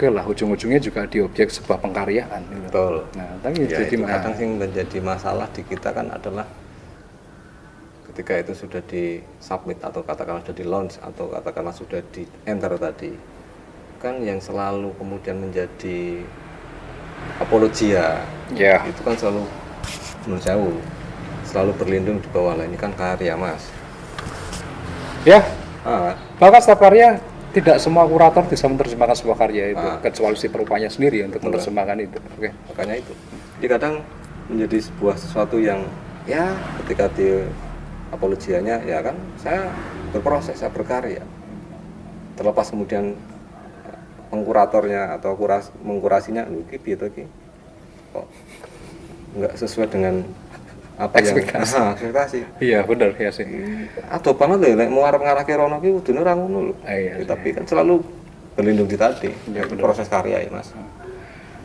oke lah, ujung-ujungnya juga di objek sebuah pengkaryaan gitu. Betul. Nah, tapi Ya, jadi itu kadang sih menjadi masalah di kita kan adalah ketika itu sudah di submit atau katakanlah sudah di launch atau katakanlah sudah di enter tadi, kan yang selalu kemudian menjadi apologia ya, itu kan selalu menurut saya selalu berlindung di bawah lah, ini kan karya mas. ya, Ah, bahkan setiap karya tidak semua kurator bisa menerjemahkan sebuah karya itu, kecuali si perupanya sendiri untuk menerjemahkan itu. Oke. makanya itu. Jadi kadang menjadi sebuah sesuatu yang ya ketika di apologianya ya kan saya berproses, saya berkarya. Terlepas kemudian pengkuratornya atau mengkurasinya iki piye to iki. Kok enggak sesuai dengan apa Ekspektasi. yang ekspektasi. Iya, benar ya sih. Atau banget lho lek mau arep ngarahke rono ki kudune ora ngono lho. Iya, Tapi kan selalu berlindung di tadi. Ya, proses karya ya, Mas.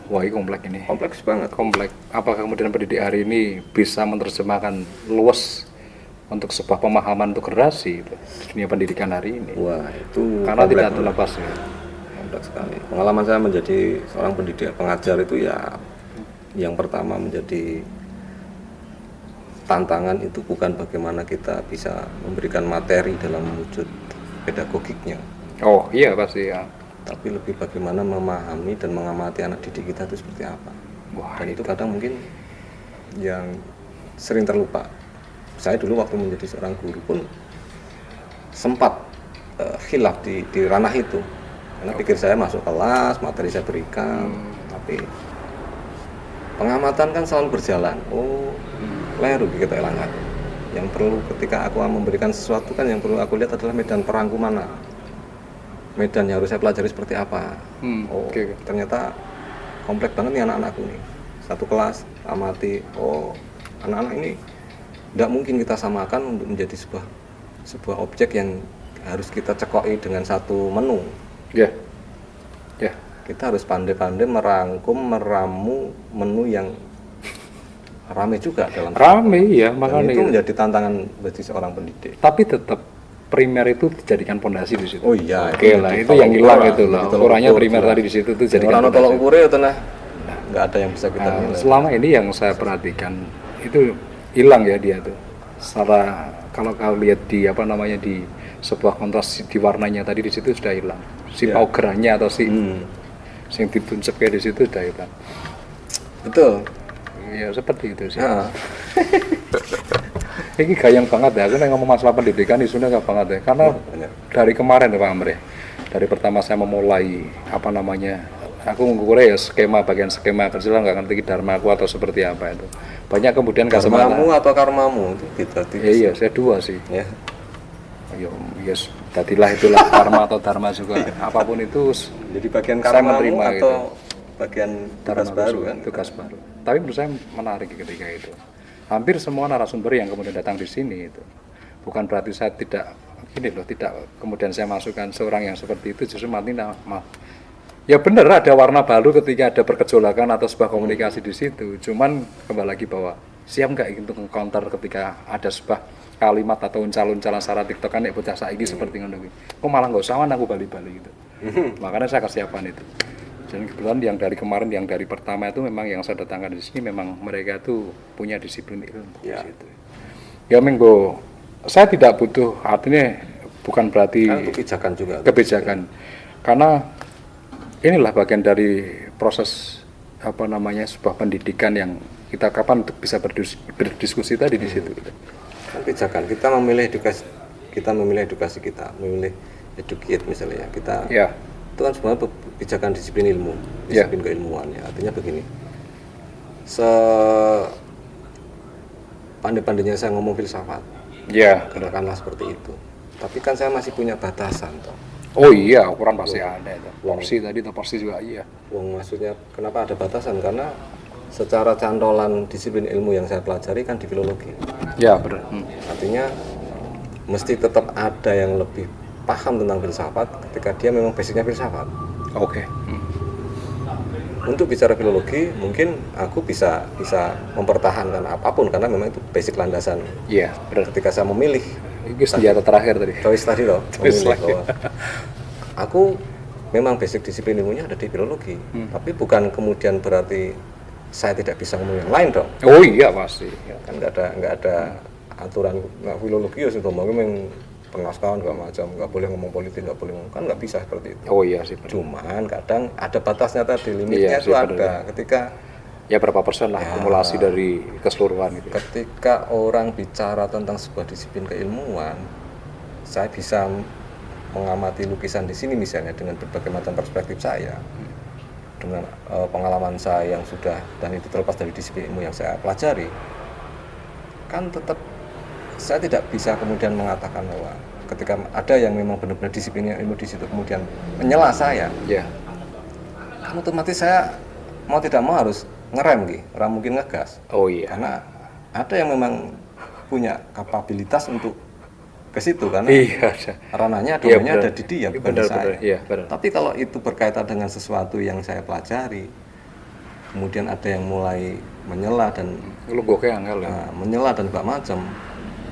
Wah, ini kompleks ini. Kompleks banget. Kompleks. Apakah kemudian pendidik hari ini bisa menerjemahkan luas untuk sebuah pemahaman untuk generasi itu, di dunia pendidikan hari ini? Wah, itu Karena kompleks tidak banget. terlepas ya. Kompleks sekali. Pengalaman saya menjadi seorang pendidik pengajar itu ya yang pertama menjadi tantangan itu bukan bagaimana kita bisa memberikan materi dalam wujud pedagogiknya, Oh iya pasti ya. tapi lebih bagaimana memahami dan mengamati anak didik kita itu seperti apa. Wah, Dan itu kadang mungkin yang sering terlupa. Saya dulu waktu menjadi seorang guru pun sempat khilaf di ranah itu. Karena pikir saya masuk kelas, materi saya berikan, tapi pengamatan kan selalu berjalan. Oh, keliru kita elangkan. Yang perlu ketika aku memberikan sesuatu kan yang perlu aku lihat adalah medan perangku mana. Medan yang harus saya pelajari seperti apa. Oke. Ternyata kompleks banget nih anak-anakku nih. Satu kelas amati, oh anak-anak ini tidak mungkin kita samakan untuk menjadi sebuah objek yang harus kita cekoki dengan satu menu. Ya. Ya. Kita harus pandai-pandai merangkum, meramu menu yang rame juga dalam Rame ya, dan makanya itu gitu. menjadi tantangan bagi seorang pendidik. Tapi tetap primer itu dijadikan pondasi di situ. Oh iya, Oke lah, itu yang hilang itu lah. Ukurannya primer tadi di situ itu jadikan orang tolak ukurnya itu nah nggak ada yang bisa kita Nah, nilai. selama ini yang saya perhatikan itu hilang ya dia tuh. Secara kalau kau lihat di apa namanya di sebuah kontras di warnanya tadi di situ sudah hilang. Si paugerannya atau si yang dituncap kayak di situ sudah hilang. Betul. Ya seperti itu sih. Nah, Ini gayang banget ya, aku nih ngomong masalah pendidikan isunya nggak banget ya, karena benar. dari kemarin ya Pak Amri, dari pertama saya memulai apa namanya, aku mengukurnya ya skema bagian skema kerja nggak ngerti dharma aku atau seperti apa itu. Banyak kemudian karmamu atau karmamu itu kita Ya, iya, saya dua sih. ya. Ya, yes, tadilah itulah karma atau dharma juga. Apapun itu Jadi bagian Saya karmamu menerima atau bagian tugas dharma baru juga, kan? tugas baru. Tapi menurut saya menarik ketika itu. Hampir semua narasumber yang kemudian datang di sini itu bukan berarti saya tidak ini loh, tidak kemudian saya masukkan seorang yang seperti itu justru mati ya benar ada warna baru ketika ada pergejolakan atau sebuah komunikasi di situ. Cuman kembali lagi bahwa siap nggak untuk counter ketika ada sebuah kalimat atau uncal-uncalan secara TikTok kan bocah saiki seperti ngono kuwi. Kok malah nggak usah aku bali-bali gitu. Makanya saya kesiapan itu. Dan kebetulan yang dari kemarin, yang dari pertama itu memang yang saya datangkan di sini memang mereka itu punya disiplin ilmu di situ. Ya minggu, saya tidak butuh artinya bukan berarti Kan itu kebijakan juga. kebijakan, karena inilah bagian dari proses apa namanya sebuah pendidikan yang kita kapan untuk bisa berdiskusi tadi di situ. Kan kebijakan kita memilih edukasi kita, memilih educate misalnya kita. Ya. Itu kan sebenarnya kebijakan disiplin ilmu, disiplin keilmuan ya. Artinya begini, pandai-pandainya saya ngomong filsafat, Ya. katakanlah seperti itu. Tapi kan saya masih punya batasan toh. Oh iya, ukuran pasti ada itu. Porsi tadi atau porsi juga iya. Wong maksudnya kenapa ada batasan? Karena secara cantolan disiplin ilmu yang saya pelajari kan di filologi. Ya benar. Artinya mesti tetap ada yang lebih paham tentang filsafat ketika dia memang basicnya filsafat. Oke. Untuk bicara filologi mungkin aku bisa mempertahankan apapun karena memang itu basic landasan. Iya, benar. Ketika saya memilih Itu senjata terakhir tadi. choice tadi loh, Choice memilih lagi. bahwa aku memang basic disiplin ilmunya ada di filologi, tapi bukan kemudian berarti saya tidak bisa ngomong yang lain dong. Oh iya pasti. Ya. Kan nggak ada aturan filologi ya sudah ngomong pengasahan nggak boleh ngomong politik, nggak boleh ngomong, kan nggak bisa seperti itu. Oh iya sih. Benar. Cuman kadang ada batasnya tadi, limitnya Iya itu sih, ada. Ketika Ya berapa persen lah akumulasi dari keseluruhan itu. ketika orang bicara tentang sebuah disiplin keilmuan, saya bisa mengamati lukisan di sini misalnya dengan berbagai macam perspektif saya, dengan pengalaman saya yang sudah, dan itu terlepas dari disiplin ilmu yang saya pelajari, kan tetap saya tidak bisa kemudian mengatakan bahwa ketika ada yang memang benar-benar disiplinnya ilmu di situ kemudian menyela saya, Ya. kan otomatis saya mau tidak mau harus ngerem gitu, orang mungkin ngegas. Oh iya. Karena ada yang memang punya kapabilitas untuk ke situ, karena Iya. ranahnya, Iya, domainnya benar. ada di dia, bukan Benar, di saya. benar. Iya, benar. Tapi kalau itu berkaitan dengan sesuatu yang saya pelajari, kemudian ada yang mulai menyela dan Lu gue kayak angel ya. menyela dan segala macam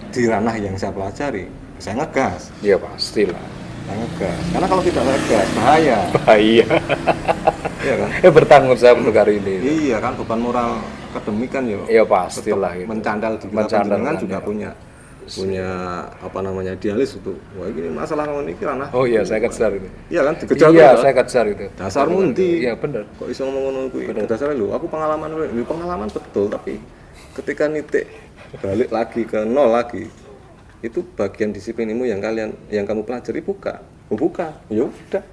di ranah yang saya pelajari, saya ngegas. Iya pastilah. Saya ngegas. Karena kalau tidak ngegas bahaya. Iya. Iya kan? Bertanggung jawab untuk hari ini. Iya kan, beban moral akademik kan ya. Iya pastilah tetap itu. mencandal di Mencandal kan kan, juga ya. punya apa namanya, idealis itu. Wah ini masalah ngomong ini ranah. Oh iya saya kejar itu. Iya kan, dikejar Iya terus, saya kan? kejar itu. Dasarmu ndi? Iya benar. Kok iso ngomong ngono kuwi? Dasarnya lho, aku pengalaman betul, tapi ketika nitik balik lagi ke nol lagi, itu bagian disiplin ilmu yang kamu pelajari bukan. Oh, bukan. Ya udah.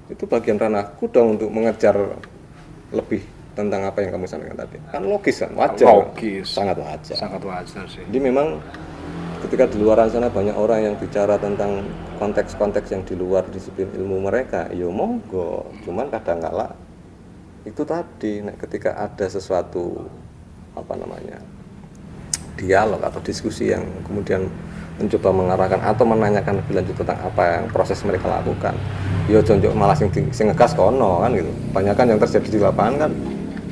Itu bagian ranahku dong untuk mengejar lebih tentang apa yang kamu sampaikan tadi. Kan logis kan, wajar. Logis. Sangat wajar. Sangat wajar sih. Jadi memang ketika di luar sana banyak orang yang bicara tentang konteks-konteks yang di luar disiplin ilmu mereka, ya monggo. Cuman kadang-kala itu tadi, ketika ada sesuatu apa namanya, dialog atau diskusi yang kemudian mencoba mengarahkan atau menanyakan lebih lanjut tentang apa yang proses mereka lakukan, ya jonjok malah sing ngegas kono kan gitu. Banyak kan yang terjadi di lapangan kan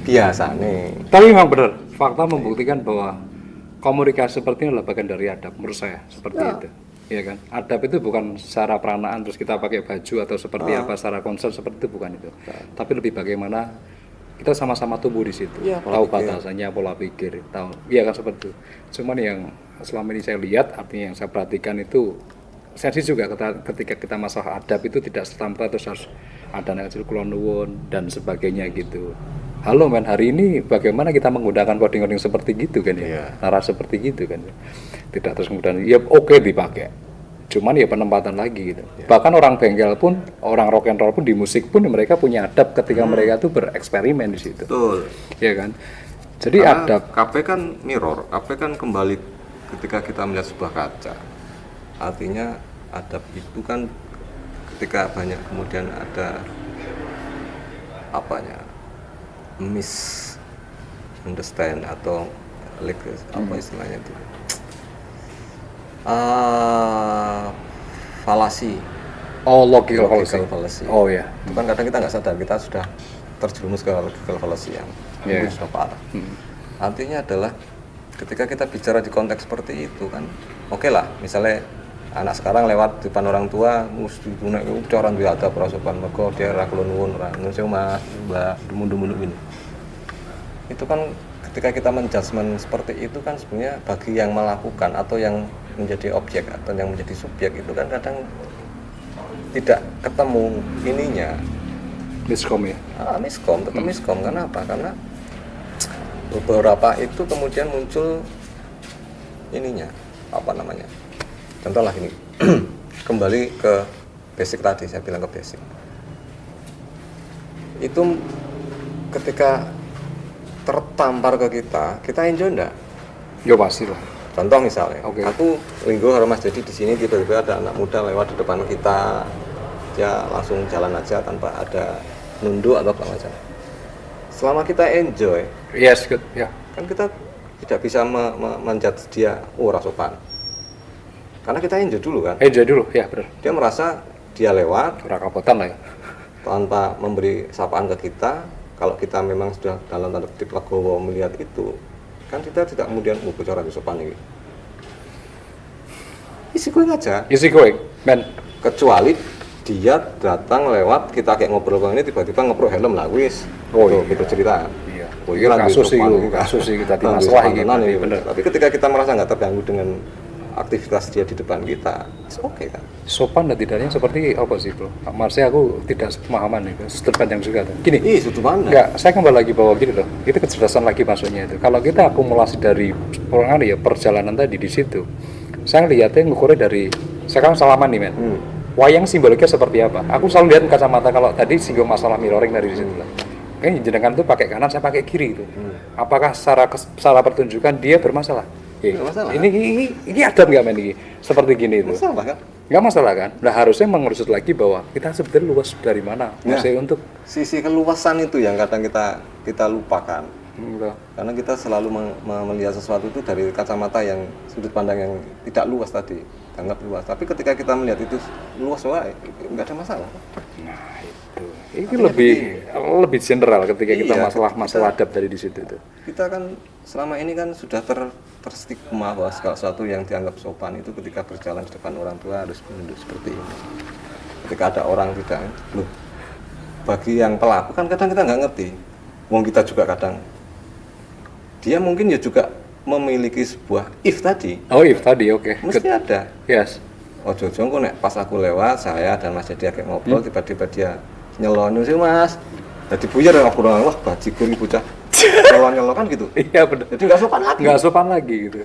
biasa nih. Tapi memang benar, fakta membuktikan bahwa komunikasi seperti ini adalah bagian dari adab menurut saya, seperti itu. Iya kan? Adab itu bukan secara peranaan terus kita pakai baju atau seperti apa secara konser, seperti itu bukan itu. Tapi lebih bagaimana kita sama-sama tumbuh di situ. Ya, tahu batasannya, pola pikir, tahu. Iya kan seperti itu. Cuman yang selama ini saya lihat, artinya yang saya perhatikan itu sensi juga ketika kita masalah adab itu tidak serta-merta terus harus ada kecil kulon nuwun dan sebagainya gitu. Halo men, hari ini bagaimana kita menggunakan coding-coding seperti gitu kan ya, Iya. narasi seperti gitu kan ya. Tidak terus kemudian ya oke dipakai, cuman ya penempatan lagi gitu. Bahkan orang bengkel pun, orang rock and roll pun di musik pun mereka punya adab ketika mereka tuh bereksperimen di situ. Betul. Ya kan. Jadi Karena adab. KP kan mirror, KP kan kembali ketika kita melihat sebuah kaca. Artinya adab itu kan ketika banyak kemudian ada apanya, misunderstand atau apa istilahnya itu, falasi, Logical logical fallacy. fallacy. Oh ya. Itu kan kadang kita nggak sadar kita sudah terjerumus ke logical fallacy yang Yeah. itu sudah parah. Artinya adalah ketika kita bicara di konteks seperti itu kan, oke lah, misalnya anak sekarang lewat di depan orang tua mesti tunek orang dia ada prosopan mergo dia ra kula nuwun ora nuwun sewu Mas Mbak dumun-dumun ini. Itu kan ketika kita menjudgment seperti itu kan sebenarnya bagi yang melakukan atau yang menjadi objek atau yang menjadi subjek itu kan kadang tidak ketemu ininya. Miskom ya. Miskom, tetap miskom. Karena apa? Karena beberapa itu kemudian muncul ininya, apa namanya, contoh lah ini. Kembali ke basic tadi, saya bilang ke basic itu ketika tertampar ke kita enjoy enggak? Ya pasti lah. Contoh misalnya, Oke. aku Linggo Harmas jadi di sini tiba-tiba ada anak muda lewat di depan kita, dia langsung jalan aja tanpa ada nunduk atau apa macam. Selama kita enjoy, Yes, good. Ya. kan kita tidak bisa menjudge dia, oh rasopan. Karena kita enjoy dulu kan. Jadi dulu, ya benar. Dia merasa dia lewat Ora kapotan lah ya. tanpa memberi sapaan ke kita. Kalau kita memang sudah dalam tanda kutip legowo melihat itu, kan kita tidak kemudian bocoran di sopan ini. Isi gue aja. Easy going, man. Kecuali dia datang lewat, kita kayak ngobrol ini tiba-tiba ngeprok helm lah wis. Oh, Tuh, iya. gitu cerita. Iya. Oh, Iya, lagi kasus sopan, itu, ini, kasus itu tadi lagi masalah sopan ini, tenan berarti, ini. bener. Tapi ketika kita merasa nggak terganggu dengan aktivitas dia di depan kita, oke kan? Sopan dan tidaknya seperti apa sih bro? Maksudnya aku tidak sepemahaman itu, sudut pandang juga tuh. Gini, Ih, sudut pandang. enggak, saya kembali lagi bahwa gini loh, itu kecerdasan lagi maksudnya itu. Kalau kita akumulasi dari perjalanan tadi di situ, saya lihatnya ngukurnya dari, saya kan salaman nih men. Wayang simboliknya seperti apa? Aku selalu lihat kacamata kalau tadi singgung masalah mirroring dari situ lah. Kayaknya jenengan tuh pakai kanan, saya pakai kiri itu. Apakah secara pertunjukan dia bermasalah? Nggak masalah. Ini adab nggak men ini? Seperti gini itu. Masalah kan? Nggak masalah kan? Nah harusnya mengerucut lagi bahwa kita sebenarnya luas dari mana? Maksudnya untuk Sisi keluasan itu yang kadang kita lupakan. enggak. Karena kita selalu melihat sesuatu itu dari kacamata yang sudut pandang yang tidak luas tadi, anggap luas. Tapi ketika kita melihat itu luas, wah nggak ada masalah. Nah itu. Ini lebih general ketika kita Iya, masalah adab dari di situ itu. Kita kan selama ini kan sudah terstigma bahwa segala sesuatu yang dianggap sopan itu ketika berjalan di depan orang tua harus menunduk seperti ini. Ketika ada orang tidak, loh, bagi yang pelaku kan kadang kita nggak ngerti. Wong kita juga kadang, dia mungkin ya juga memiliki sebuah if tadi. Oh if tadi oke. Mesti ada. Yes. Ojo kok nek pas aku lewat, saya dan Mas Jadi kayak ngobrol, tiba-tiba dia nyelon sih Mas. Jadi buyar ngobrol, wah bajigur nih bocah. Nyelon kan gitu. Iya benar. Jadi nggak sopan lagi. Nggak sopan lagi gitu.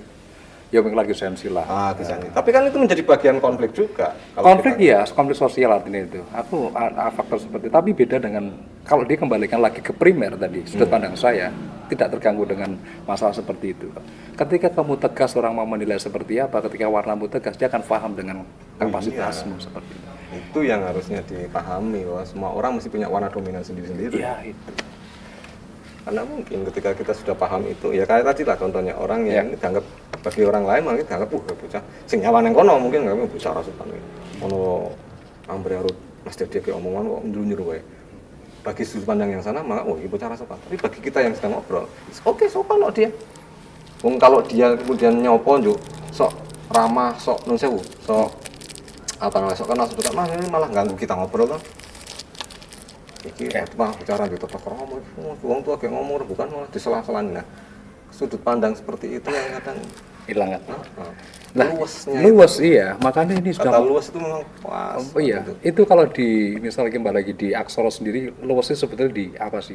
Ya mungkin lagi sensi lah. Bisa nih. Tapi kan itu menjadi bagian konflik juga. Konflik ya, konflik sosial artinya itu. Aku faktor seperti itu. Tapi beda dengan kalau dia kembalikan lagi ke primer tadi, sudut pandang saya tidak terganggu dengan masalah seperti itu. Ketika kamu tegas orang mau menilai seperti apa, ketika warnamu tegas dia akan paham dengan kapasitasmu seperti itu. Itu yang harusnya dipahami bahwa semua orang mesti punya warna dominan sendiri-sendiri. Ya itu. Karena mungkin ketika kita sudah paham itu, ya kayak tadi lah contohnya orang yang ini dianggap bagi orang lain mungkin dianggap bocah sing nyawa nang kono mungkin nggak bocah rasukan ono ambre arut Mas Dedi ke omongan kok njur-njur wae. Bagi sudut pandang yang sana maka oh ibu cara sopan. Tapi bagi kita yang sedang ngobrol, oke sopan kok dia. Wong kalau dia kemudian nyopo njuk sok ramah, sok nun sewu, sok apa namanya sok kenal sudut mah ini malah ganggu kita ngobrol kan. Iki mah bicara di toko kromo, wong tua kayak ngomong bukan malah diselang-selang. Nah, sudut pandang seperti itu yang kadang Hilang kan? nah, Luas iya, makanya ini kata sudah luas itu memang pas. oh iya, itu kalau di misalnya kembali lagi di aksara sendiri, luasnya sebetulnya di apa sih?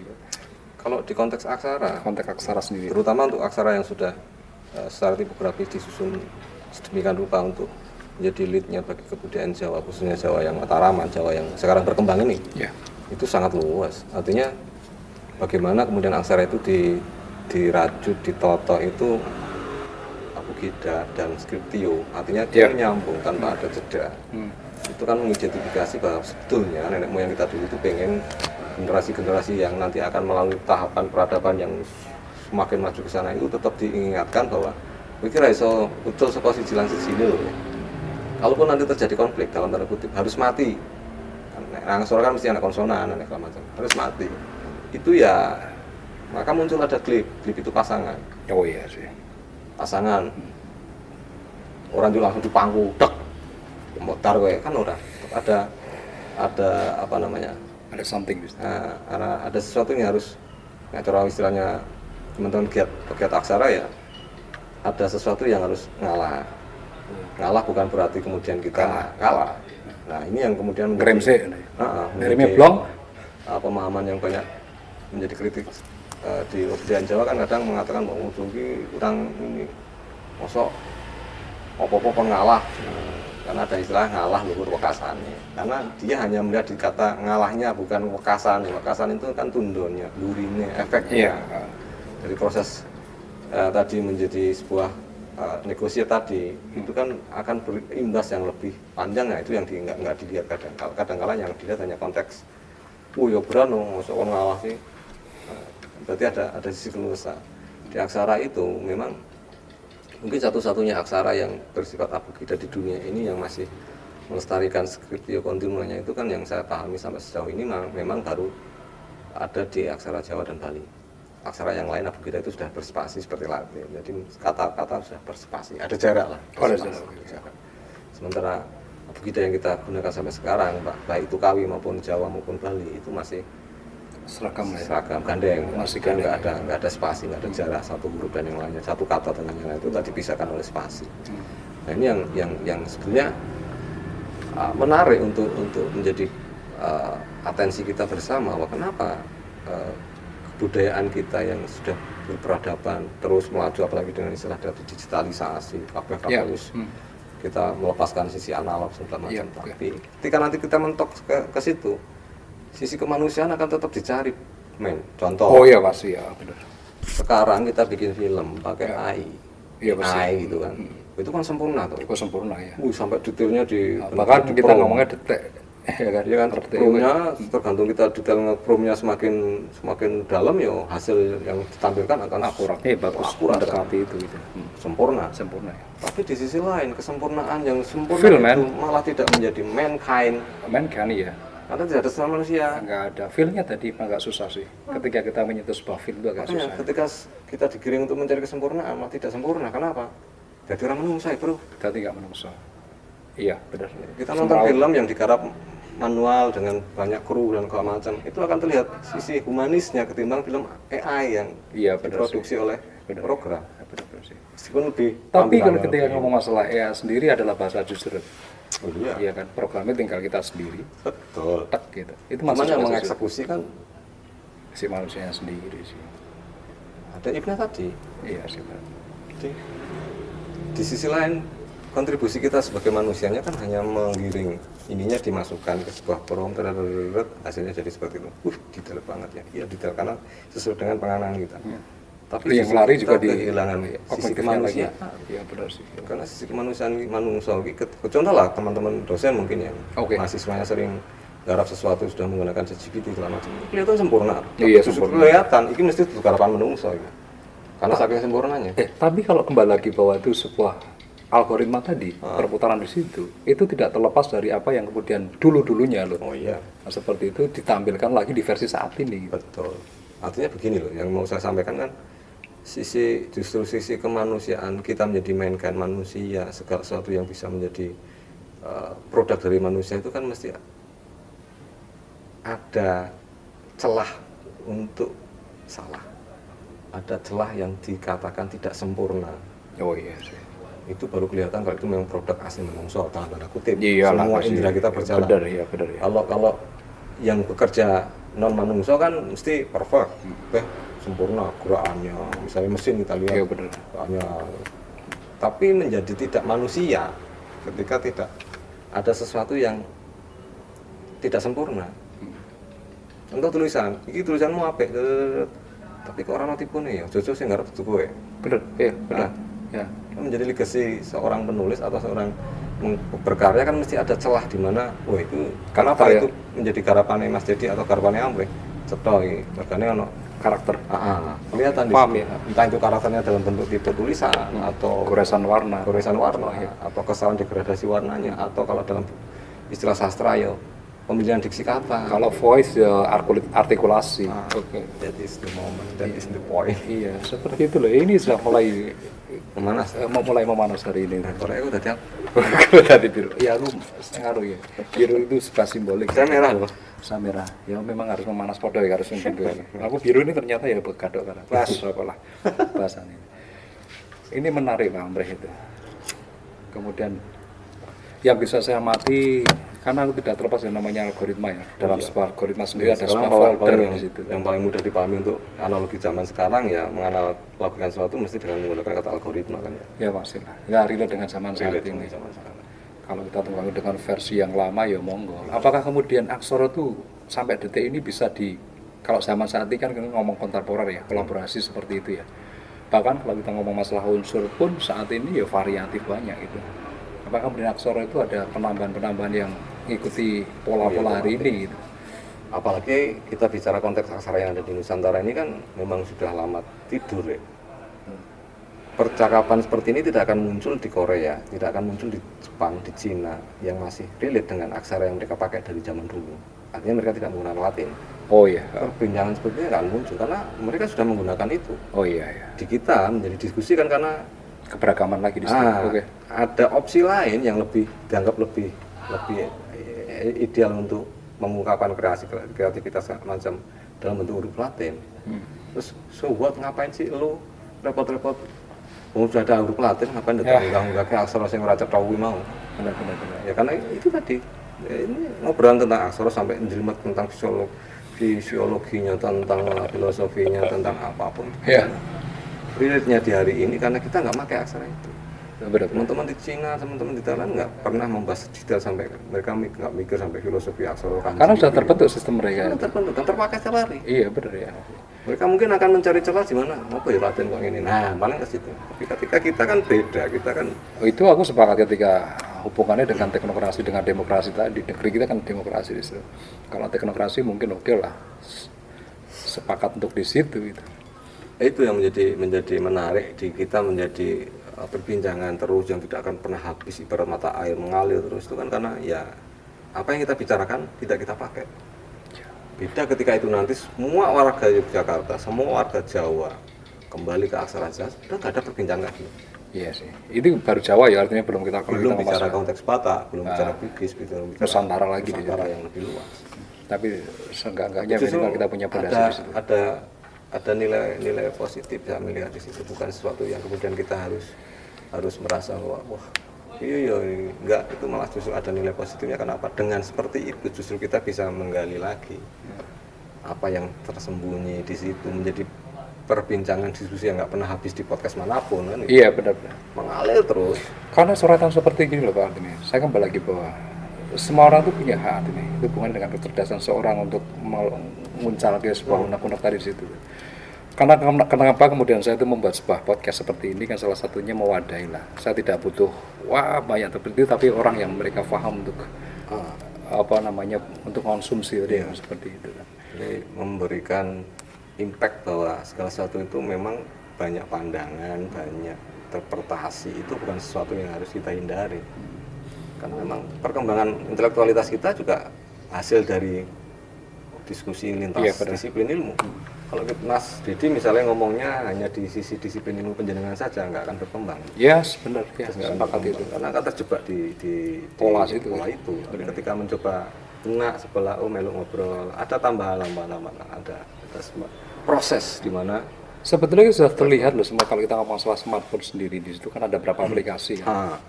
Kalau di konteks aksara, Konteks aksara sendiri. terutama untuk aksara yang sudah secara tipografis disusun sedemikian rupa untuk menjadi leadnya bagi kebudayaan Jawa, khususnya Jawa yang Mataraman, Jawa yang sekarang berkembang ini, Ya. itu sangat luas. Artinya bagaimana kemudian aksara itu dirajut, ditoto itu abugida dan skriptio, artinya dia nyambung tanpa ada jeda. Itu kan mengidentifikasi bahwa sebetulnya nenek moyang kita dulu itu pengen generasi-generasi yang nanti akan melalui tahapan peradaban yang semakin maju ke sana itu tetap diingatkan bahwa kira iso betul saka siji lan siji lho. Kalaupun nanti terjadi konflik dalam tanda kutip harus mati. Nah, suara kan mesti ada konsonan, ada segala macam. Harus mati. Itu ya maka muncul ada klip itu pasangan. Oh iya sih. Pasangan. Orang itu langsung dipangku, tek. Motor gue kan ora. Ada apa namanya? Ada something bisa. Nah, ada sesuatu yang harus cara istilahnya teman-teman pegiat aksara ya. Ada sesuatu yang harus ngalah. Ngalah bukan berarti kemudian kita kalah. Nah, ini yang kemudian Remse. menjadi blong. Pemahaman yang banyak menjadi kritik di kebudayaan Jawa kan kadang mengatakan bahwa ini kurang ini mosok apa-apa kon ngalah. Karena ada istilah ngalah luhur wekasannya. Karena dia hanya melihat di kata ngalahnya bukan wekasan. Wekasan itu kan tundonnya, lurine, efeknya. Dari proses tadi menjadi sebuah negosiasi tadi itu kan akan berimbas yang lebih panjang. Nah itu yang nggak dilihat kadang-kala yang dilihat hanya konteks ya beran masuk ngalah sih. Berarti ada sisi keluasan di aksara itu. Memang mungkin satu-satunya aksara yang bersifat abugida di dunia ini yang masih melestarikan skriptio kontinuanya itu kan yang saya pahami sampai sejauh ini memang baru ada di aksara Jawa dan Bali. Aksara yang lain abugida itu sudah berspasi seperti Latin. Jadi kata-kata sudah berspasi, ada jarak lah. Ada jarak. Sementara budaya yang kita gunakan sampai sekarang, Pak, baik itu Kawi maupun Jawa maupun Bali itu masih seragam lah ya. seragam gandeng, Masih dan gandeng, nggak ada spasi, nggak ada jarak satu huruf dan yang lainnya, satu kata dengan yang lain itu tadi dipisahkan oleh spasi. Nah ini yang sebenarnya menarik untuk menjadi atensi kita bersama, bahwa kenapa kebudayaan kita yang sudah berperadaban terus melaju, apalagi dengan istilah dari digitalisasi, kabeh kita melepaskan sisi analog segala macam. Tapi ketika nanti kita mentok ke situ, sisi kemanusiaan akan tetap dicari, men. Contoh. Oh iya pasti ya, benar. Sekarang kita bikin film pakai AI, Iya pasti. AI gitu kan. Itu kan sempurna tuh. Oh sempurna ya. Sampai detailnya di Bahkan di kita pro. ngomongnya detek. Ya kan, Ya kan, pro-nya tergantung kita detail pro-nya semakin dalam, ya hasil yang ditampilkan akan akurat. Bagus. Akurat, mendekati itu gitu. Sempurna. Sempurna ya. Tapi di sisi lain, kesempurnaan yang sempurna Film, itu malah tidak menjadi mankind. Kan ya. Karena tidak ada sama manusia. Enggak ada. Filmnya tadi agak susah sih. Ketika kita menyentuh sebuah film itu agak Makanya susah. ketika kita digiring untuk mencari kesempurnaan, malah tidak sempurna. Kenapa? Jadi orang menungsai, bro. Berarti nggak menungso. Iya, benar. Kita nonton film yang digarap manual dengan banyak kru dan segala macam, itu akan terlihat sisi humanisnya ketimbang film AI yang diproduksi oleh program. Benar sih. Meskipun lebih. Tapi kalau ketika ngomong masalah AI sendiri adalah bahasa justru. Oh iya. Iya kan, programnya tinggal kita sendiri. Betul. Tak gitu. Itu Cuman masuk yang bahasa mengeksekusi kan si manusianya sendiri sih. ada Ibnu tadi. Iya sih. Benar. Jadi, di sisi lain kontribusi kita sebagai manusianya kan hanya menggiring ininya dimasukkan ke sebuah prompter, hasilnya jadi seperti itu. Detail banget ya. Iya detail karena sesuai dengan penganaan kita. Tapi yang lari juga kehilangan sisi kemanusiaan. Iya benar sih. Karena sisi kemanusiaan manusia, contoh lah teman-teman dosen mungkin yang mahasiswanya sering garap sesuatu sudah menggunakan ChatGPT segala macam. Kelihatan sempurna. Iya, sempurna. Kelihatan, ini mesti itu garapan menungso ya. Karena saking sempurnanya. Tapi kalau kembali lagi bahwa itu sebuah algoritma tadi, perputaran di situ, itu tidak terlepas dari apa yang kemudian dulu-dulunya loh. Oh iya. Nah, seperti itu ditampilkan lagi di versi saat ini. Betul. Artinya begini loh, yang mau saya sampaikan kan justru sisi kemanusiaan kita menjadi mainkan manusia, segala sesuatu yang bisa menjadi produk dari manusia itu kan mesti ada celah untuk salah, ada celah yang dikatakan tidak sempurna. Oh iya sih. Itu baru kelihatan kalau itu memang produk asli menungso, tanda kutip. Iyalah, semua indera kita berjalan. Benar ya. Kalau yang bekerja non manungso kan mesti perfect, sempurna gerakannya, misalnya mesin kita lihat gerakannya. Tapi menjadi tidak manusia ketika tidak ada sesuatu yang tidak sempurna. Contoh tulisan, ini tulisanmu apik, tapi kok orang tipu nih ya, jojo sih ngarep tuku ya. Bener, iya benar. Ya. Menjadi legacy seorang penulis atau seorang berkarya kan mesti ada celah di mana, wah itu kenapa itu menjadi garapannya Mas Dedi atau garapannya Amre, cetok iki, mergane ono karakter. Kelihatan di situ. Entah itu karakternya dalam bentuk tipe tulisan atau goresan warna, atau kesalahan degradasi warnanya, atau kalau dalam istilah sastra ya pemilihan diksi kata. Kalau voice ya artikulasi. That is the moment, that is the point. Iya, seperti itu loh. Ini sudah mulai memanas hari ini. Korea aku tadi apa? Kalau tadi biru, ya lu ngaruh ya. Biru itu sebuah simbolik. Saya merah loh. Saya merah. Ya memang harus memanas podo ya harus biru. Aku biru ini ternyata ya begadok karena pas sekolah bahasan ini. Ini menarik Pak Amreh itu. Kemudian yang bisa saya amati karena aku tidak terlepas yang namanya algoritma ya. Dalam sebuah algoritma sendiri ada sebuah folder di situ. Yang paling mudah dipahami untuk analogi zaman sekarang ya menganalogikan sesuatu mesti dengan menggunakan kata algoritma kan ya. Ya pasti lah. Ya relate dengan zaman saat ini. Kalau kita tunggu dengan versi yang lama ya monggo. Apakah kemudian Aksara itu sampai detik ini bisa kalau zaman saat ini kan ngomong kontemporer ya, kolaborasi seperti itu ya. Bahkan kalau kita ngomong masalah unsur pun saat ini ya variatif banyak gitu. Apakah kemudian Aksara itu ada penambahan-penambahan yang mengikuti pola-pola hari ini gitu? Apalagi kita bicara konteks aksara yang ada di Nusantara ini kan memang sudah lama tidur ya. Percakapan seperti ini tidak akan muncul di Korea, tidak akan muncul di Jepang, di Cina yang masih relate dengan aksara yang mereka pakai dari zaman dulu. Artinya mereka tidak menggunakan Latin. Oh iya. Perbincangan seperti ini nggak muncul karena mereka sudah menggunakan itu. Oh iya. Di kita menjadi diskusi kan karena keberagaman lagi di situ. Ada opsi lain yang dianggap lebih lebih ideal untuk mengungkapkan kreativitas macam dalam bentuk huruf Latin. Terus so what, ngapain sih lu repot-repot? Sudah ada huruf Latin, ngapain datang ke aksara yang ora cetha kuwi mau? Benar. Ya karena itu tadi. Ya, ini ngobrol tentang aksara sampai jelimet tentang fisiologinya, tentang filosofinya, tentang apapun. Ya. Relate-nya di hari ini karena kita nggak pakai aksara itu. Benar. Teman-teman di Cina, teman-teman di Thailand nggak pernah membahas detail sampai mereka nggak mikir sampai filosofi aksara kanji. Karena sudah terbentuk sistem mereka. Sudah terbentuk dan terpakai setiap hari. Iya benar ya. Mereka mungkin akan mencari celah di mana, apa ya Latin kok ini. Nah, paling ke situ. Tapi ketika kita kan beda, kita kan Itu aku sepakat ketika hubungannya dengan teknokrasi dengan demokrasi tadi. Negeri kita kan demokrasi di situ. Kalau teknokrasi mungkin oke lah. Sepakat untuk di situ gitu. itu yang menjadi menarik di kita menjadi perbincangan terus yang tidak akan pernah habis ibarat mata air mengalir terus itu kan karena ya apa yang kita bicarakan tidak kita pakai. Beda ketika itu nanti semua warga Yogyakarta, semua warga Jawa kembali ke aksara Jawa, sudah nggak ada perbincangan lagi. Iya sih. Itu baru Jawa ya, artinya belum kita Belum bicara konteks Batak, belum bicara Bugis, belum bicara Nusantara lagi di Nusantara yang lebih luas. Tapi seenggak-enggaknya Justru minimal kita punya fondasi di situ. ada nilai positif saya melihat di situ, bukan sesuatu yang kemudian kita harus merasa bahwa wah iya enggak, itu malah justru ada nilai positifnya. Kenapa? Dengan seperti itu justru kita bisa menggali lagi apa yang tersembunyi di situ, menjadi perbincangan diskusi yang nggak pernah habis di podcast manapun kan. Iya benar-benar. Mengalir terus. Karena suratan seperti gini loh Pak Artini, saya kembali lagi bahwa semua orang itu punya hak ini. Itu hubungan dengan kecerdasan seorang untuk memuncalkan sebuah unek-unek tadi di situ. Karena kenapa kemudian saya itu membuat sebuah podcast seperti ini kan salah satunya mewadahi lah. Saya tidak butuh banyak seperti itu, tapi orang yang mereka paham untuk untuk konsumsi seperti itu. Jadi memberikan impact bahwa segala sesuatu itu memang banyak pandangan, banyak interpretasi, itu bukan sesuatu yang harus kita hindari. Karena memang perkembangan intelektualitas kita juga hasil dari diskusi lintas disiplin ilmu. Kalau Mas Didi misalnya ngomongnya hanya di sisi disiplin ilmu penjenengan saja, nggak akan berkembang. Yes, benar. Ya, sepakat itu. Karena akan terjebak di pola itu. Tapi ketika mencoba sebelah melu ngobrol, ada tambahan ada proses di mana sebetulnya sudah terlihat loh semua. Kalau kita ngomong soal smartphone sendiri, di situ kan ada berapa aplikasi kan?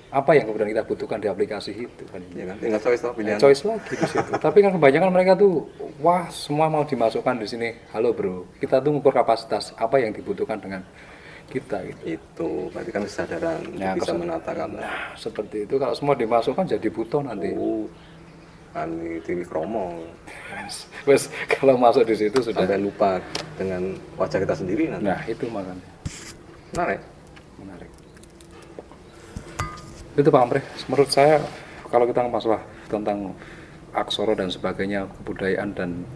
Apa yang kemudian kita butuhkan di aplikasi itu kan? Ya kan, tinggal pilihan. Choice lagi di situ. Tapi kan kebanyakan mereka tuh semua mau dimasukkan di sini. Halo bro, kita tuh ngukur kapasitas apa yang dibutuhkan dengan kita gitu. Itu berarti kan kesadaran bisa menatakan. Nah, seperti itu kalau semua dimasukkan jadi butuh nanti. Kan TV kromo. Wes kalau masuk di situ sudah sampai lupa dengan wajah kita sendiri nanti. Nah, itu makanya. Menarik. Itu Pak Amre, menurut saya kalau kita masalah tentang aksara dan sebagainya, kebudayaan dan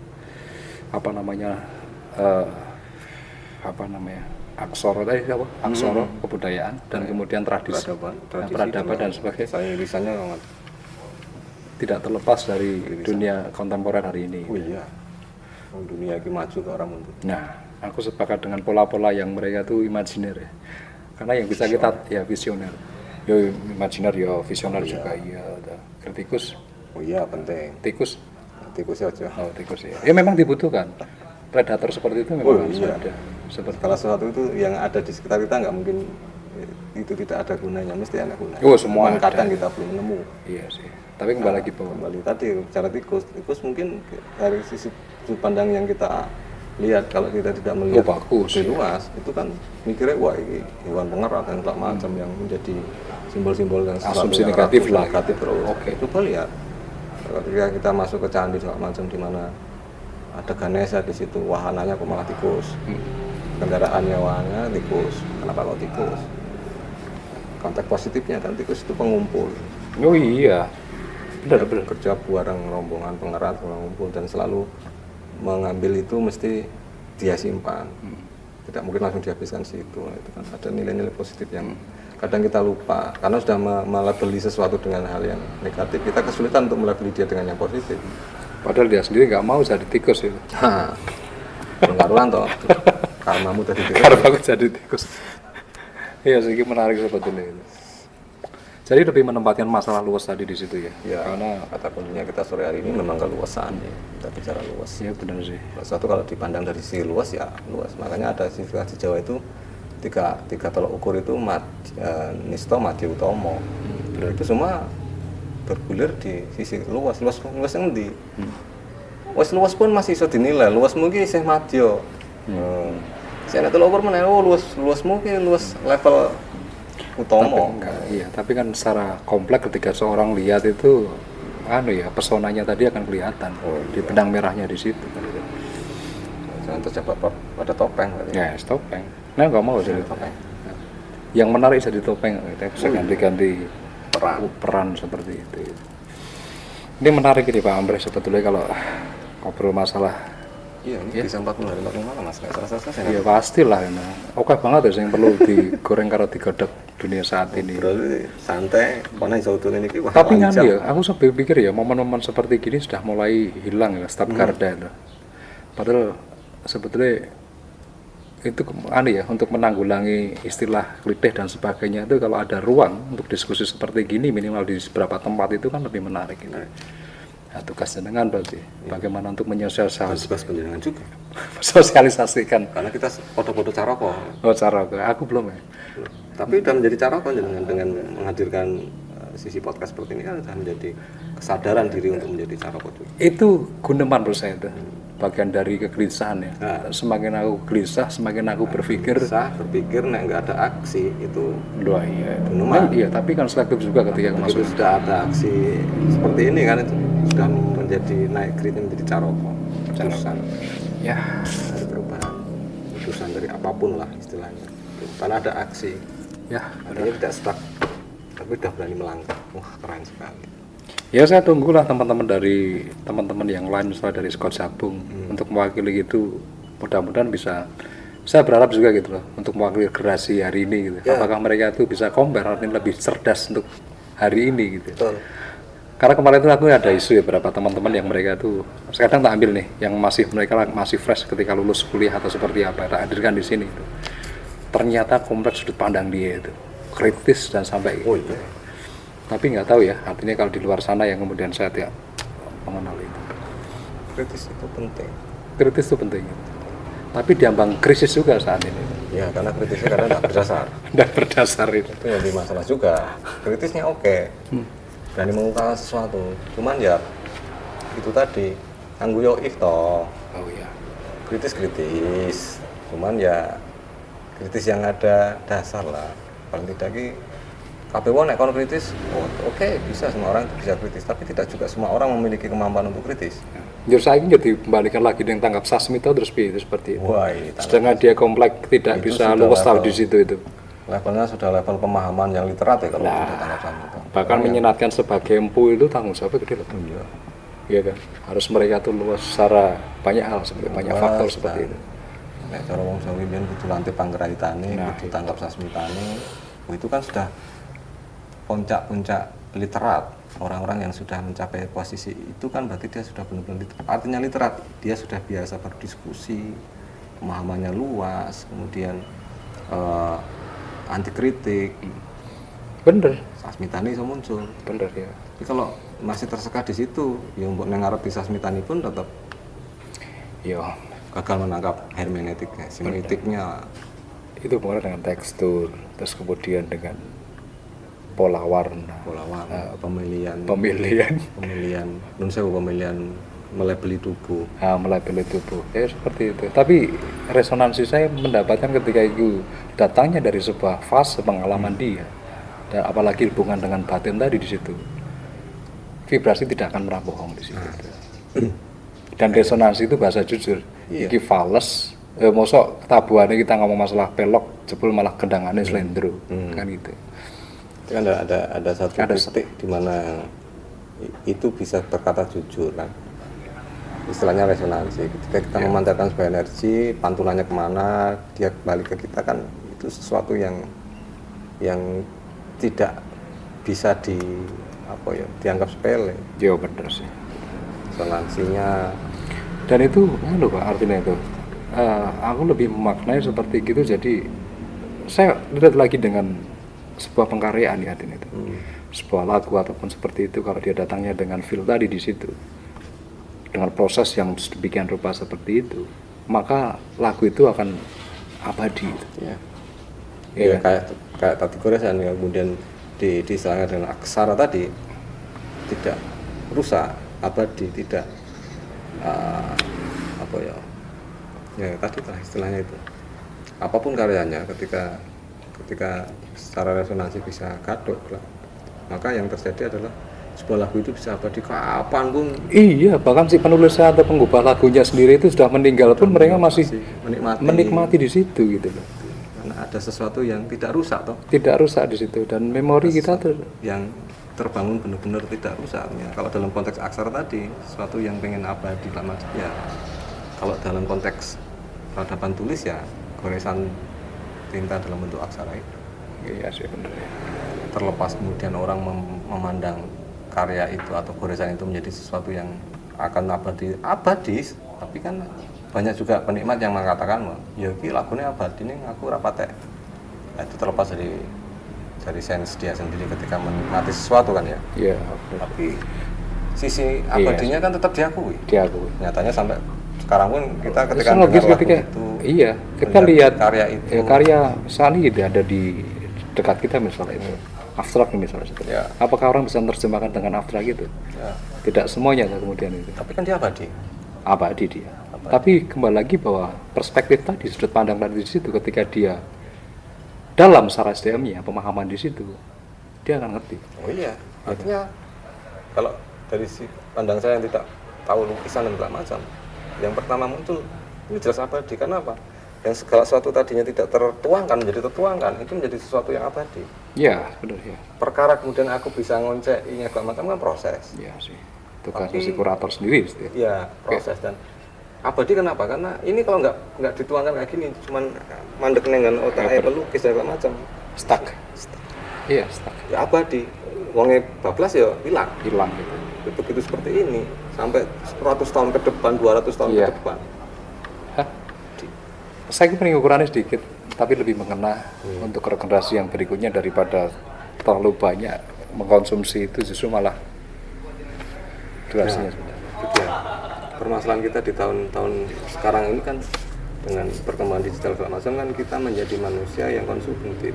aksara tadi apa? Aksara, kebudayaan dan kemudian tradisi, peradaban dan sebagainya. Saya lisannya tidak terlepas dari dunia kontemporer hari ini. Oh iya. Dunia ini maju ke orang untuk. Nah, aku sepakat dengan pola-pola yang mereka tuh imajiner ya. Karena yang bisa kita ya visioner. Yo imajiner yo visioner juga iya. Kritikus. Oh iya penting. Tikus aja. Oh tikus ya. Ya memang dibutuhkan. Predator seperti itu memang harus ada. Kalau sesuatu itu yang ada di sekitar kita nggak mungkin itu tidak ada gunanya, mesti ada gunanya. Oh semua kadang kita belum nemu. Iya sih. Tapi kembali lagi tadi bicara tikus mungkin dari sisi sudut pandang yang kita lihat, kalau kita tidak melihat lebih luas, itu kan mikirnya wah ini hewan pengerat dan segala macam yang menjadi simbol-simbol dan asumsi negatif lah. Negatif terus. Oke. Coba lihat ketika kita masuk ke candi segala macam di mana ada Ganesha di situ, wahananya kok malah tikus. Kendaraannya wahana tikus. Kenapa kok tikus? Konteks positifnya kan tikus itu pengumpul. Oh iya. Benar. Kerja bareng rombongan pengerat pengumpul dan selalu mengambil itu mesti dia simpan. Tidak mungkin langsung dihabiskan situ. Itu kan ada nilai-nilai positif yang kadang kita lupa karena sudah melabeli sesuatu dengan hal yang negatif, kita kesulitan untuk melabeli dia dengan yang positif. Padahal dia sendiri nggak mau jadi tikus itu. Pengaruhan toh. Karmamu tadi tikus. Karmaku jadi tikus. Iya sih menarik sebetulnya itu. Jadi lebih menempatkan masalah luas tadi di situ ya. Ya, Karena kata kuncinya kita sore hari ini memang keluasan ya. Kita bicara luas. ya benar sih. Sesuatu kalau dipandang dari sisi luas ya luas. Makanya ada sifat di Jawa itu tiga tolok ukur itu nisto mati utomo. Itu semua bergulir di sisi luas yang di. Luas pun masih bisa dinilai. Luas mungkin isih madya. Saya nek tolok ukur meneh luas mungkin luas level utomo. Iya, tapi kan secara kompleks ketika seorang lihat itu pesonanya tadi akan kelihatan di benang merahnya di situ. Jangan terjebak pada topeng. Ya, topeng. Nah, nggak mau jadi topeng. Yang menarik jadi topeng, kita bisa ganti-ganti peran seperti itu. Ini menarik ini Pak Amri sebetulnya kalau ngobrol masalah. Iya, ini bisa 40 hari 40 malam Mas. Nggak salah. Iya pastilah. Oke banget ya, yang perlu digoreng karo digodok dunia saat ini. Berarti santai, mana iso utune niki. Tapi kan ya, aku sampai pikir ya momen-momen seperti gini sudah mulai hilang ya, staf garda itu. Padahal sebetulnya itu untuk menanggulangi istilah klitih dan sebagainya itu kalau ada ruang untuk diskusi seperti gini minimal di beberapa tempat itu kan lebih menarik ini. Nah, tugas jenengan berarti bagaimana untuk menyosialisasikan tugas penjenengan juga. Sosialisasikan. Karena kita foto-foto caroko. Oh, caroko. Aku belum ya. Tapi udah menjadi caroko dengan menghadirkan sisi podcast seperti ini kan sudah menjadi kesadaran diri untuk menjadi caroko juga. Itu guneman menurut saya itu. Bagian dari kegelisahan ya. Nah, semakin aku gelisah, semakin aku berpikir nek nggak ada aksi itu doa iya. Guneman. Iya, tapi kan selektif juga ketika masuk sudah ada aksi seperti ini kan itu sudah menjadi naik kritik menjadi caroko. Putusan. Ya, Ada perubahan. Putusan dari apapun lah istilahnya. Karena ada aksi. Ya, artinya tidak stuck. Tapi sudah berani melangkah. Wah, keren sekali. Ya saya tunggulah teman-teman dari teman-teman yang lain misalnya dari Skot Sabung untuk mewakili itu, mudah-mudahan bisa. Saya berharap juga gitu loh untuk mewakili generasi hari ini gitu. Ya. Apakah mereka itu bisa compare artinya lebih cerdas untuk hari ini gitu. Betul. Karena kemarin itu aku ada isu ya beberapa teman-teman yang mereka itu sekarang tak ambil nih yang mereka masih fresh ketika lulus kuliah atau seperti apa, tak hadirkan di sini gitu. Ternyata kompleks sudut pandang dia itu kritis dan sampai gitu. Tapi nggak tahu ya, artinya kalau di luar sana yang kemudian saya tidak mengenal itu. Kritis itu penting. Kritis itu penting. Tapi diambang krisis juga saat ini. Ya, karena kritisnya kadang tidak berdasar. Tidak berdasar itu. Itu jadi masalah juga. Kritisnya oke. Berani mengungkapkan sesuatu. Cuman ya itu tadi, anggu yo toh. Oh iya. Kritis. Cuman ya kritis yang ada dasar lah. Paling tidak ki KPW nek kon kritis, oke, bisa semua orang bisa kritis, tapi tidak juga semua orang memiliki kemampuan untuk kritis. Jujur saya ini jadi kembalikan lagi dengan tanggap Sasmito terus itu seperti itu. Wah, sedangkan dia kompleks tidak bisa luas tahu di situ itu. Levelnya sudah level pemahaman yang literat ya kalau sudah tanggap Sasmito. Bahkan menyenatkan sebagai empu itu tanggung jawabnya gede loh. Iya. Iya kan, harus mereka tuh luas secara banyak hal seperti banyak faktor seperti itu. Nek cara wong Jawa biyen kudu lantai panggraitane, kudu tanggap Sasmitane. Itu kan sudah puncak-puncak literat. Orang-orang yang sudah mencapai posisi itu kan berarti dia sudah benar-benar literat. Artinya literat, dia sudah biasa berdiskusi, pemahamannya luas, kemudian anti kritik. Bener. Sasmitane iso muncul. Bener ya. Tapi kalau masih tersekat di situ, yang mbok ngarep di Sasmitane pun tetap gagal menangkap hermeneutiknya, semiotiknya. Itu mulai dengan tekstur, terus kemudian dengan pola warna, pemilihan melabeli tubuh. Melabeli tubuh, ya seperti itu. Tapi resonansi saya mendapatkan ketika itu datangnya dari sebuah fase pengalaman dia, dan apalagi hubungan dengan batin tadi di situ, vibrasi tidak akan pernah bohong di situ. Dan resonansi itu bahasa jujur, iki fales. Mosok tabuhannya kita ngomong masalah pelok, jebul malah gendangannya slendro, kan gitu. Kan ada satu titik di mana itu bisa berkata jujur kan, istilahnya resonansi. Ketika kita memancarkan sebuah energi, pantulannya kemana, dia balik ke kita kan, itu sesuatu yang tidak bisa dianggap sepele. Iya bener sih. Resonansinya. Dan itu, Pak, artinya itu. Aku lebih memaknai seperti gitu. Jadi saya lihat lagi dengan sebuah pengkaryaan ya itu. Sebuah lagu ataupun seperti itu kalau dia datangnya dengan feel tadi di situ, dengan proses yang sedemikian rupa seperti itu, maka lagu itu akan abadi. Ya. Iya. Kayak tadi goresan ya, kemudian disangka dengan aksara tadi tidak rusak, abadi, tidak apa ya tadi lah istilahnya itu. Apapun karyanya, ketika secara resonansi bisa gadok lah, maka yang terjadi adalah sebuah lagu itu bisa abadi kapanpun. Iya, bahkan si penulisnya atau penggubah lagunya sendiri itu sudah meninggal pun mereka masih menikmati di situ gitu loh. Karena ada sesuatu yang tidak rusak toh. Tidak rusak di situ, dan memori kita tuh yang terbangun benar-benar tidak rusak. Ya, kalau dalam konteks aksara tadi, sesuatu yang pengen abadi lama ya. Kalau dalam konteks peradaban tulis ya goresan tinta dalam bentuk aksara itu. iya sih benar ya. Terlepas kemudian orang memandang karya itu atau goresan itu menjadi sesuatu yang akan abadi, tapi kan banyak juga penikmat yang mengatakan, ya iki lagune abadi ning aku ora patek. Nah, itu terlepas dari sense dia sendiri ketika menikmati sesuatu kan ya. Iya. Tapi sisi abadinya kan tetap diakui. Nyatanya sampai sekarang pun kita ketika logis lagu ketika itu, iya kita lihat karya itu, ya, karya seni itu ada di dekat kita misalnya itu abstrak misalnya seperti ya. Apakah orang bisa menerjemahkan dengan abstrak itu? Ya. Tidak semuanya kemudian itu. Tapi kan dia abadi Dia. Tapi kembali lagi bahwa perspektif tadi, sudut pandang tadi di situ, ketika dia dalam secara SDM-nya, pemahaman di situ, dia akan ngerti. Oh iya, artinya kalau dari si pandang saya yang tidak tahu lukisan dan segala macam, yang pertama muncul ini jelas abadi. Karena apa? Yang segala sesuatu tadinya tidak tertuangkan menjadi tertuangkan, itu menjadi sesuatu yang abadi. Iya, benar ya. Perkara kemudian aku bisa ngonceknya segala macam kan proses. Iya sih. Tugasnya si kurator sendiri pasti. Iya, proses. Dan abadi kenapa? Karena ini kalau nggak dituangkan kayak gini, cuman mandek dengan otak pelukis dan segala macam, Stuck. Iya, stuck. Ya abadi. Wonge bablas ya hilang Gitu. begitu seperti ini sampai 100 tahun ke depan, 200 tahun ke depan. Saya kira ukurannya sedikit, tapi lebih mengena untuk regenerasi yang berikutnya daripada terlalu banyak mengkonsumsi itu, justru malah durasinya sudah. Ya, permasalahan kita di tahun-tahun sekarang ini kan dengan perkembangan digital segala macam kan kita menjadi manusia yang konsumtif.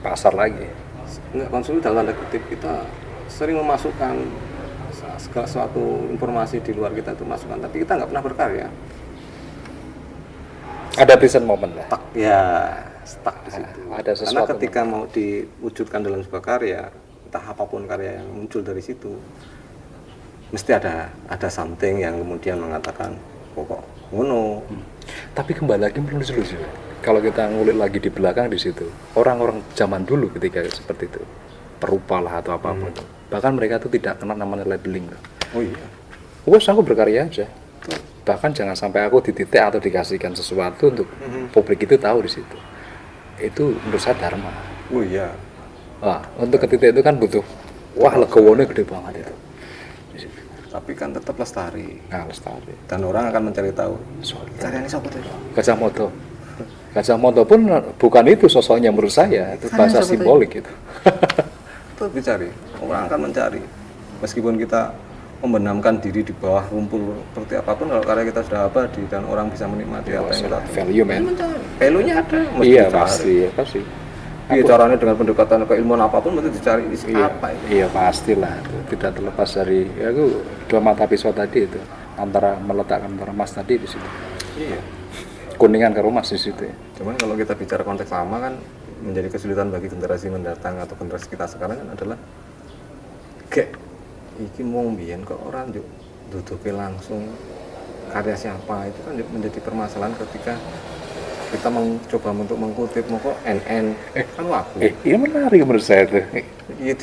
Pasar lagi. Enggak konsumtif dalam tanda kutip, kita sering memasukkan segala suatu informasi di luar kita itu masukan, tapi kita nggak pernah berkarya. Ada present moment lah. Stuck di situ. Ada sesuatu. Karena ketika mau diwujudkan dalam sebuah karya, entah apapun karya yang muncul dari situ, mesti ada something yang kemudian mengatakan kok ngono. Tapi kembali lagi menulis dulu sih. Kalau kita ngulik lagi di belakang di situ, orang-orang zaman dulu ketika seperti itu, perupa lah atau apapun, bahkan mereka tuh tidak kenal namanya labeling. Oh iya. Wes aku berkarya aja. Bahkan jangan sampai aku dititik atau dikasihkan sesuatu untuk publik itu tahu di situ. Itu menurut saya dharma. Oh iya. Wah, untuk ke titik itu kan butuh legowonya gede banget itu. Tapi kan tetap lestari. Nah, lestari. Dan orang akan mencari tahu. Karyanya siapa tuh? Gajah Moto pun bukan itu sosoknya menurut saya, itu bahasa simbolik itu. Tetap dicari. Orang akan mencari. Meskipun kita membenamkan diri di bawah rumpul seperti apapun, kalau karya kita sudah abadi dan orang bisa menikmati apa yang kita value man. Value-nya ada. Iya pasti. Iya, caranya dengan pendekatan keilmuan apapun mesti dicari apa itu. Iya pastilah, tidak terlepas dari ya aku dua mata pisau tadi itu, antara meletakkan emas tadi di situ. Iya. Kuningan ke rumah di situ ya. Cuman kalau kita bicara konteks lama kan menjadi kesulitan bagi generasi mendatang atau generasi kita sekarang kan adalah kayak iki mau mbiyen kok orang juk duduke langsung karya siapa, itu kan menjadi permasalahan ketika kita mencoba untuk mengkutip kok NN kan lagu. Iya menarik menurut saya itu. Iya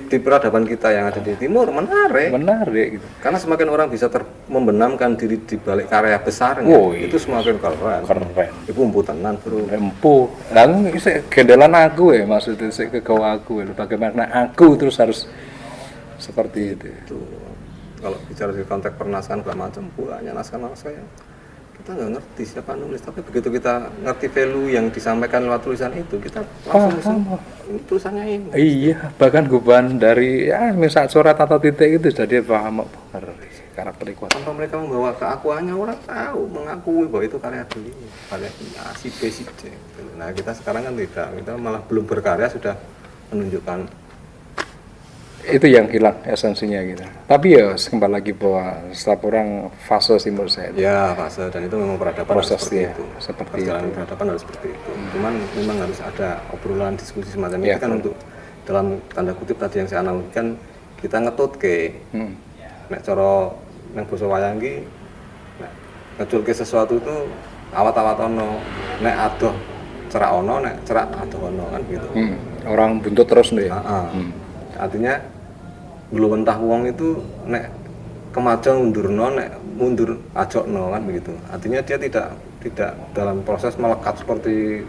di peradaban kita yang ada di timur menarik gitu. Karena semakin orang bisa membenamkan diri di balik karya besarnya, itu semakin keren. Ibu empu tenan, bro. Empu. Lalu gendelan aku ya, maksudnya kegawa aku ya. Bagaimana aku terus harus seperti itu. Kalau bicara di konteks pernaskahan segala macam, banyak naskah yang kita nggak ngerti siapa nulis, tapi begitu kita ngerti value yang disampaikan lewat tulisan itu, kita langsung ini tulisannya ini. Iya, bahkan guban dari ya misal coret atau titik itu sudah dia paham karakter kuat. Tanpa mereka membawa keakuannya, orang tahu mengakui bahwa itu karya beliau, karya si B si D. Nah kita sekarang kan tidak, kita malah belum berkarya sudah menunjukkan. Itu yang hilang esensinya gitu. Tapi ya kembali lagi bahwa setiap orang fase sih menurut saya. Ya fase, dan itu memang peradaban Proses seperti dia, itu. seperti Perjalanan itu. peradaban harus seperti itu. Cuman memang harus ada obrolan diskusi semacam Ya, itu kan untuk dalam tanda kutip tadi yang saya analogikan, kita ngetut ke nek cara nang basa wayang ki nek ngeculke sesuatu itu awat-awat ono, nek adoh cerak ono, nek cerak adoh ono kan gitu. Orang buntut terus nih. Artinya belum entah wong itu nek kemajuan mundurno, nek mundur ajokno kan begitu. Artinya dia tidak dalam proses melekat seperti.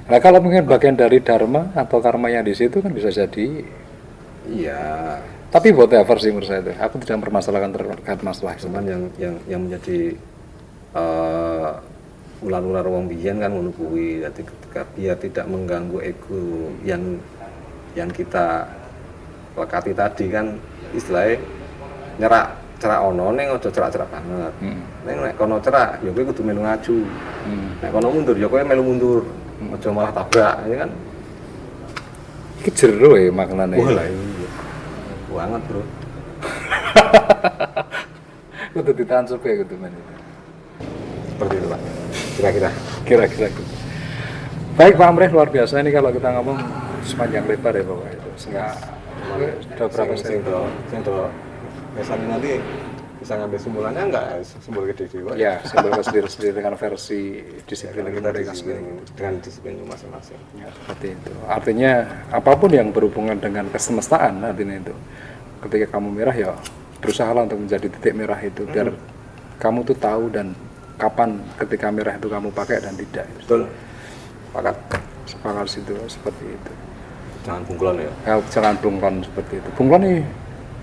Nah kalau mungkin bagian dari dharma atau karma yang di situ kan bisa jadi. Iya. Tapi whatever sih menurut saya itu. Aku tidak mempermasalahkan terkait masalah. Cuman yang menjadi ular-ular wong biyen kan ngono kuwi. Jadi ketika biar tidak mengganggu ego yang kita lekati tadi kan, istilahnya nyerak cerak ono ning aja cerak-cerak banget. Ning nek kono cerak ya kowe kudu melu ngaju. Nek kono mundur ya kowe melu mundur. Aja malah tabrak, ya kan. Iki jero ya maknane. Wah, lah iya. Banget, Bro. Kudu ditahan supaya gitu men. Seperti itu, Pak. Kira-kira. Kira-kira gitu. Baik Pak Amreh, luar biasa ini kalau kita ngomong sepanjang lebar ya Bapak itu. Sudah berapa sing do misalnya nanti bisa ngambil simpulannya enggak simbol gede dewa ya simbol sendiri-sendiri dengan versi disiplin kita mereka sendiri dengan disiplin masing-masing ya, seperti itu artinya apapun yang berhubungan dengan kesemestaan artinya itu ketika kamu merah ya berusahalah untuk menjadi titik merah itu biar kamu tuh tahu dan kapan ketika merah itu kamu pakai dan tidak betul sepakat situ seperti itu jangan bungkulan ya jangan bungkulan seperti itu bungkulan nih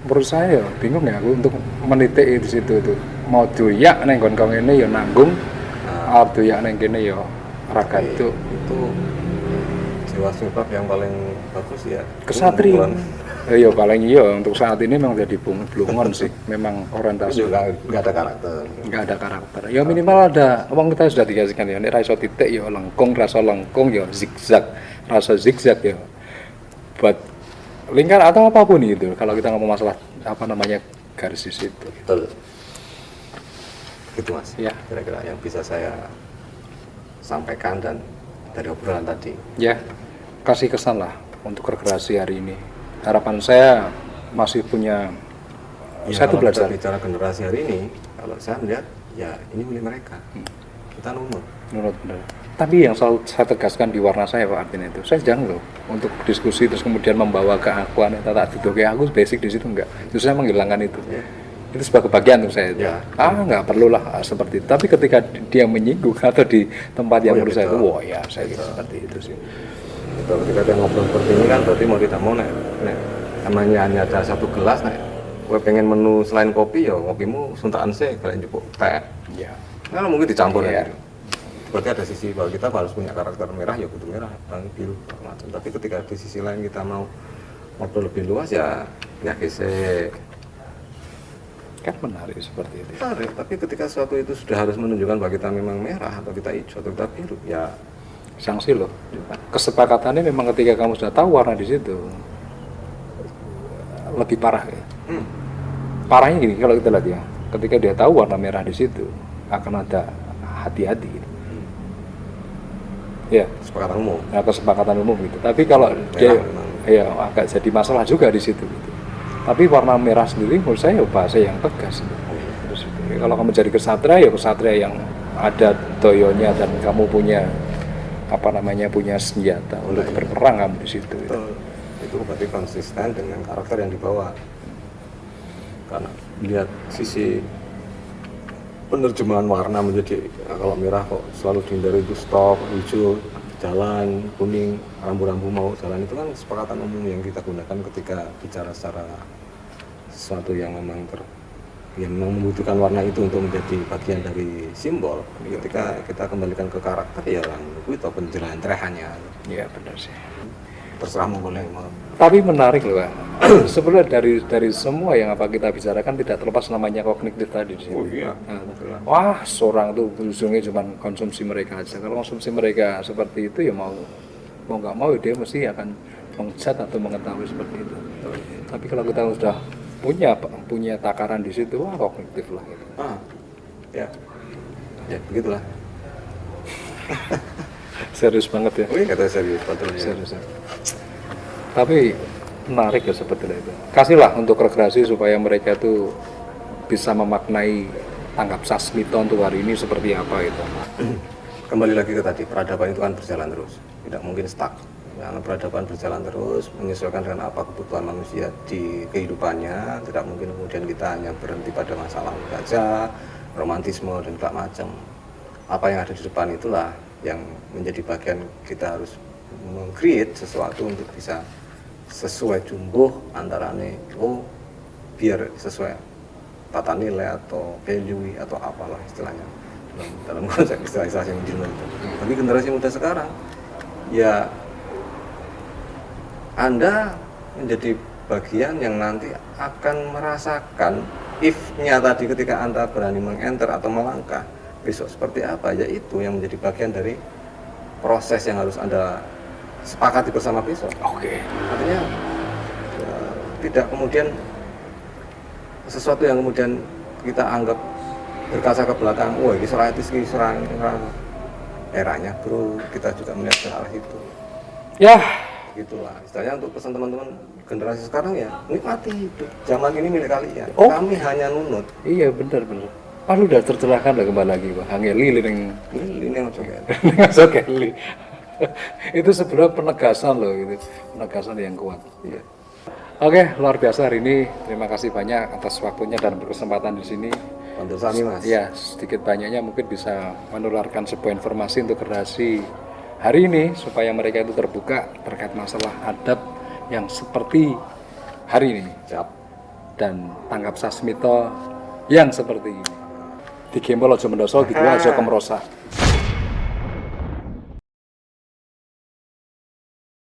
menurut saya ya bingung ya aku untuk menitik di situ itu mau doyak neng kon ini ya nanggung doyak neng kene ya raga itu jiwa sebab yang paling bagus ya kesatria ya paling iya untuk saat ini memang jadi blungon sih memang orientasi juga nggak ada karakter ya minimal ada uang kita sudah dikasihkan ya ini rasa titik ya rasa lengkung ya zigzag rasa zigzag ya buat lingkar atau apapun itu kalau kita ngomong masalah apa namanya garis itu betul gitu Mas ya kira-kira yang bisa saya sampaikan dan dari obrolan tadi ya kasih kesan lah untuk rekreasi hari ini harapan saya masih punya ya, saya tuh belajar bicara generasi hari ini kalau saya melihat ya ini milik mereka kita nurut benar. Tapi yang selalu saya tegaskan di warna saya Pak artinya itu saya jarang loh untuk diskusi terus kemudian membawa keakuan yang tak duduk kayak aku basic di situ enggak justru saya menghilangkan itu itu sebagai bagian untuk saya itu enggak perlulah seperti itu tapi ketika dia menyinggung atau di tempat yang menurut saya itu wah ya saya seperti itu sih itu ketika dia ngobrol seperti ini kan berarti mau tidak mau nek namanya hanya ada satu gelas nek gue pengen menu selain kopi ya kopimu suntaan sih kalian cukup teh ya nah mungkin dicampur ya berarti ada sisi bahwa kita harus punya karakter merah ya kudu merah biru macam tapi ketika di sisi lain kita mau ngobrol lebih luas ya gesek kan menarik seperti itu menarik tapi ketika sesuatu itu sudah harus menunjukkan bahwa kita memang merah atau kita hijau atau kita biru ya sanksi loh kesepakatannya memang ketika kamu sudah tahu warna di situ lebih parah ya parahnya gini kalau kita lihat ya ketika dia tahu warna merah di situ akan ada hati-hati gitu. Ya, kesepakatan umum gitu. Tapi kalau dia ya agak jadi masalah juga di situ gitu. Tapi warna merah sendiri menurut saya ya bahasa yang tegas. Terus kalau kamu jadi kesatria ya kesatria yang ada toyonya dan kamu punya punya senjata untuk berperang kamu di situ. Gitu. Itu berarti konsisten dengan karakter yang dibawa. Karena lihat sisi penerjemahan warna menjadi kalau merah kok selalu dihindari itu stop, hijau, jalan, kuning, rambu-rambu mau jalan itu kan kesepakatan umum yang kita gunakan ketika bicara secara sesuatu yang memang yang memang membutuhkan warna itu untuk menjadi bagian dari simbol. Ketika kita kembalikan ke karakter ya itu penjelajahannya. Iya benar sih. Terserah mau boleh mau. Tapi menarik loh Pak. Sebenarnya dari semua yang apa kita bicarakan tidak terlepas namanya kognitif tadi di sini. Oh iya. Nah, wah seorang tuh ujungnya cuma konsumsi mereka aja. Kalau konsumsi mereka seperti itu ya mau nggak mau dia mesti akan mengecat atau mengetahui seperti itu. Tapi kalau kita sudah punya takaran di situ, wah kognitif lah gitu. Ya begitulah. Serius banget ya. Wih kata serius, betul ya. Serius. Tapi menarik ya sebetulnya itu. Kasihlah untuk rekreasi supaya mereka tuh bisa memaknai tanggap sasmito untuk hari ini seperti apa itu. Kembali lagi ke tadi, peradaban itu kan berjalan terus, tidak mungkin stuck. Karena peradaban berjalan terus, menyesuaikan dengan apa kebutuhan manusia di kehidupannya. Tidak mungkin kemudian kita hanya berhenti pada masalah saja, romantisme dan segala macam. Apa yang ada di depan itulah yang menjadi bagian kita harus meng-create sesuatu untuk bisa sesuai jumbuh antara biar sesuai tata nilai atau value atau apalah istilahnya dalam konsep istilah-istilah yang di itu. Tapi generasi muda sekarang ya Anda menjadi bagian yang nanti akan merasakan if-nya tadi ketika Anda berani meng-enter atau melangkah besok seperti apa, yaitu yang menjadi bagian dari proses yang harus Anda sepakati bersama besok. Oke. Artinya ya, tidak kemudian sesuatu yang kemudian kita anggap berkaca ke belakang, wah ini etis, ini eranya bro, kita juga melihat ke arah itu. Ya, Gitulah, istilahnya untuk pesan teman-teman generasi sekarang ya, nikmati hidup. Zaman ini milik kalian. Oh. Kami hanya nunut. iya benar. Ah lu udah tercerahkan lah kembali lagi Pak. Hangeli ning Ini yang coba. Oke, itu sebenarnya penegasan loh itu, penegasan yang kuat. Iya. Oke, luar biasa hari ini. Terima kasih banyak atas waktunya dan berkesempatan di sini. Untuk Sami Mas. Ya, sedikit banyaknya mungkin bisa menularkan sebuah informasi untuk generasi hari ini supaya mereka itu terbuka terkait masalah adat yang seperti hari ini Siap. dan tanggap sasmito yang seperti ini. Di Gembol aja mendoso, gitu aja kemerosak.